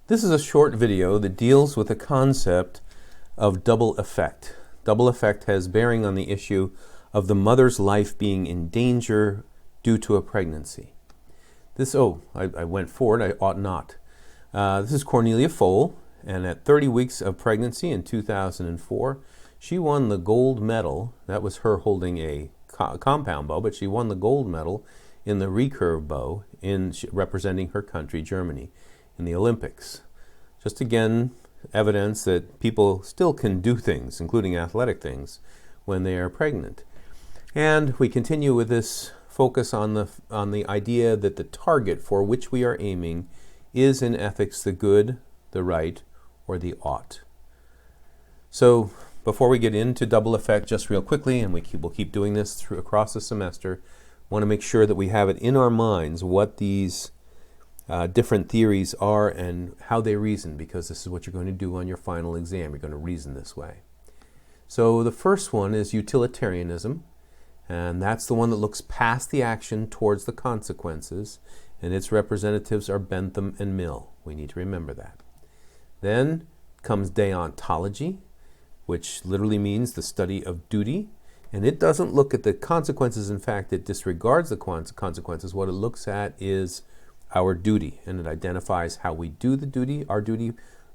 This is a short video that deals with the concept of double effect. Double effect has bearing on the issue of the mother's life being in danger due to a pregnancy. I went forward, I ought not. This is Cornelia Foale, and at 30 weeks of pregnancy in 2004, she won the gold medal. That was her holding a compound bow, but she won the gold medal in the recurve bow representing her country, Germany, in the Olympics. Just again, evidence that people still can do things, including athletic things, when they are pregnant. And we continue with this focus on the idea that the target for which we are aiming is in ethics the good, the right, or the ought. So before we get into double effect, just real quickly, and we'll keep doing this across the semester, want to make sure that we have it in our minds what these different theories are and how they reason, because this is what you're going to do on your final exam. You're going to reason this way. So the first one is utilitarianism, and that's the one that looks past the action towards the consequences, and its representatives are Bentham and Mill. We need to remember that. Then comes deontology, which literally means the study of duty, and it doesn't look at the consequences. In fact, it disregards the consequences. What it looks at is our duty, and it identifies how we do our duty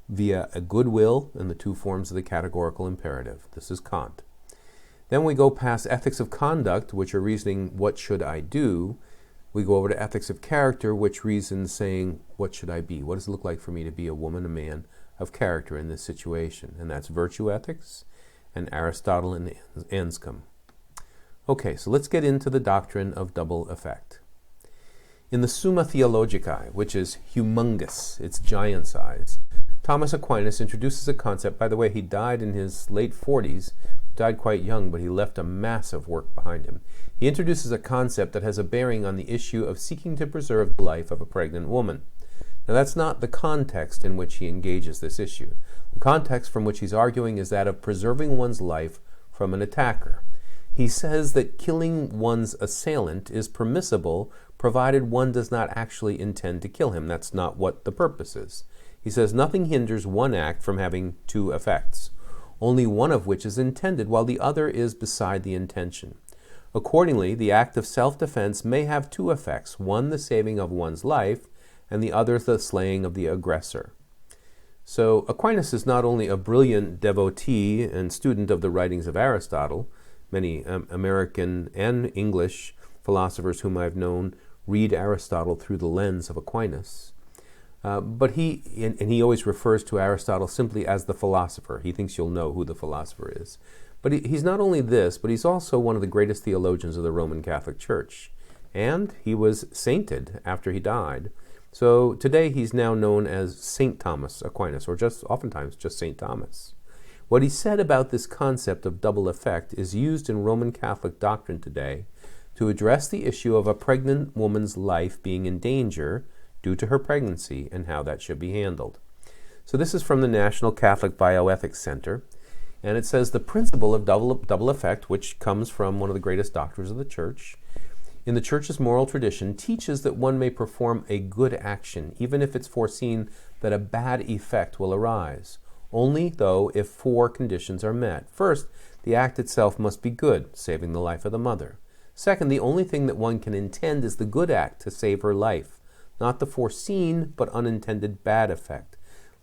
via a goodwill in the two forms of the categorical imperative. This is Kant. Then we go past ethics of conduct, which are reasoning, what should I do? We go over to ethics of character, which reasons saying, what should I be? What does it look like for me to be a woman, a man of character in this situation? And that's virtue ethics and Aristotle and Anscombe. Okay, so let's get into the doctrine of double effect. In the Summa Theologicae, which is humongous, it's giant size, Thomas Aquinas introduces a concept. By the way, he died in his late 40s, died quite young, but he left a massive work behind him. He introduces a concept that has a bearing on the issue of seeking to preserve the life of a pregnant woman. Now, that's not the context in which he engages this issue. The context from which he's arguing is that of preserving one's life from an attacker. He says that killing one's assailant is permissible provided one does not actually intend to kill him. That's not what the purpose is. He says nothing hinders one act from having two effects, only one of which is intended while the other is beside the intention. Accordingly, the act of self-defense may have two effects, one the saving of one's life, and the other the slaying of the aggressor. So Aquinas is not only a brilliant devotee and student of the writings of Aristotle. Many American and English philosophers whom I've known read Aristotle through the lens of Aquinas. But he always refers to Aristotle simply as the philosopher. He thinks you'll know who the philosopher is. But he's not only this, but he's also one of the greatest theologians of the Roman Catholic Church. And he was sainted after he died. So today he's now known as Saint Thomas Aquinas, or oftentimes just Saint Thomas. What he said about this concept of double effect is used in Roman Catholic doctrine today to address the issue of a pregnant woman's life being in danger due to her pregnancy and how that should be handled. So this is from the National Catholic Bioethics Center, and it says the principle of double effect, which comes from one of the greatest doctors of the Church, in the Church's moral tradition, teaches that one may perform a good action, even if it's foreseen that a bad effect will arise. Only, though, if four conditions are met. First, the act itself must be good, saving the life of the mother. Second, the only thing that one can intend is the good act to save her life, not the foreseen but unintended bad effect.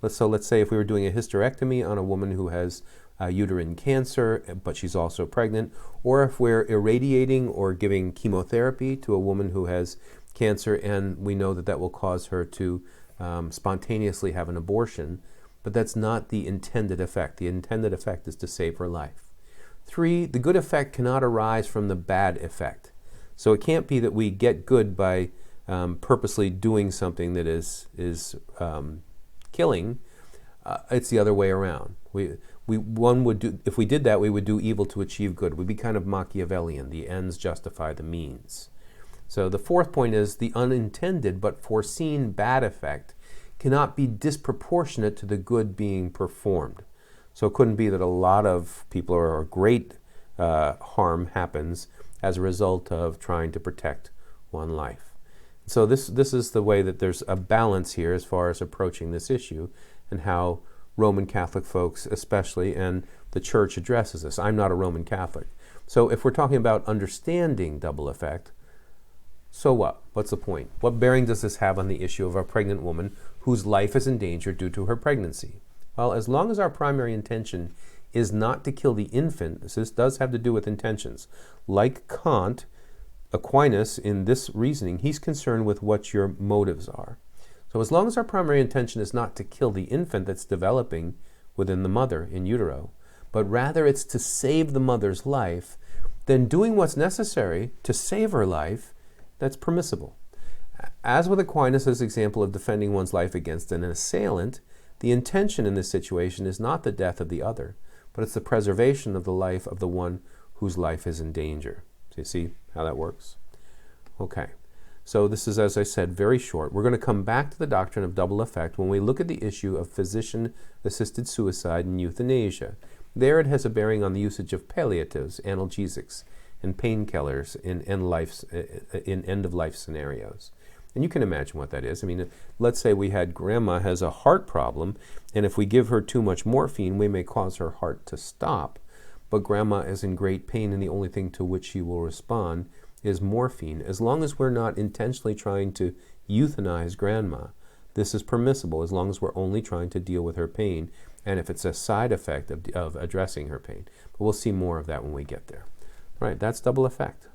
So let's say if we were doing a hysterectomy on a woman who has uterine cancer, but she's also pregnant, or if we're irradiating or giving chemotherapy to a woman who has cancer and we know that that will cause her to spontaneously have an abortion, but that's not the intended effect. The intended effect is to save her life. 3, the good effect cannot arise from the bad effect. So it can't be that we get good by purposely doing something that is killing. It's the other way around. If we did that, we would do evil to achieve good. We'd be kind of Machiavellian. The ends justify the means. So the 4th point is the unintended but foreseen bad effect cannot be disproportionate to the good being performed. So it couldn't be that a lot of people or great harm happens as a result of trying to protect one life. So this is the way that there's a balance here as far as approaching this issue and how Roman Catholic folks especially and the Church addresses this. I'm not a Roman Catholic. So if we're talking about understanding double effect, so what? What's the point? What bearing does this have on the issue of a pregnant woman whose life is in danger due to her pregnancy? Well, as long as our primary intention is not to kill the infant, this does have to do with intentions. Like Kant, Aquinas, in this reasoning, he's concerned with what your motives are. So as long as our primary intention is not to kill the infant that's developing within the mother in utero, but rather it's to save the mother's life, then doing what's necessary to save her life, that's permissible. As with Aquinas' example of defending one's life against an assailant, the intention in this situation is not the death of the other, but it's the preservation of the life of the one whose life is in danger. So you see how that works? Okay. So this is, as I said, very short. We're going to come back to the doctrine of double effect when we look at the issue of physician-assisted suicide and euthanasia. There it has a bearing on the usage of palliatives, analgesics, and painkillers in end-of-life scenarios. And you can imagine what that is. I mean, let's say we had grandma has a heart problem, and if we give her too much morphine, we may cause her heart to stop. But grandma is in great pain, and the only thing to which she will respond is morphine. As long as we're not intentionally trying to euthanize grandma, this is permissible as long as we're only trying to deal with her pain, and if it's a side effect of addressing her pain. But we'll see more of that when we get there. Right, that's double effect.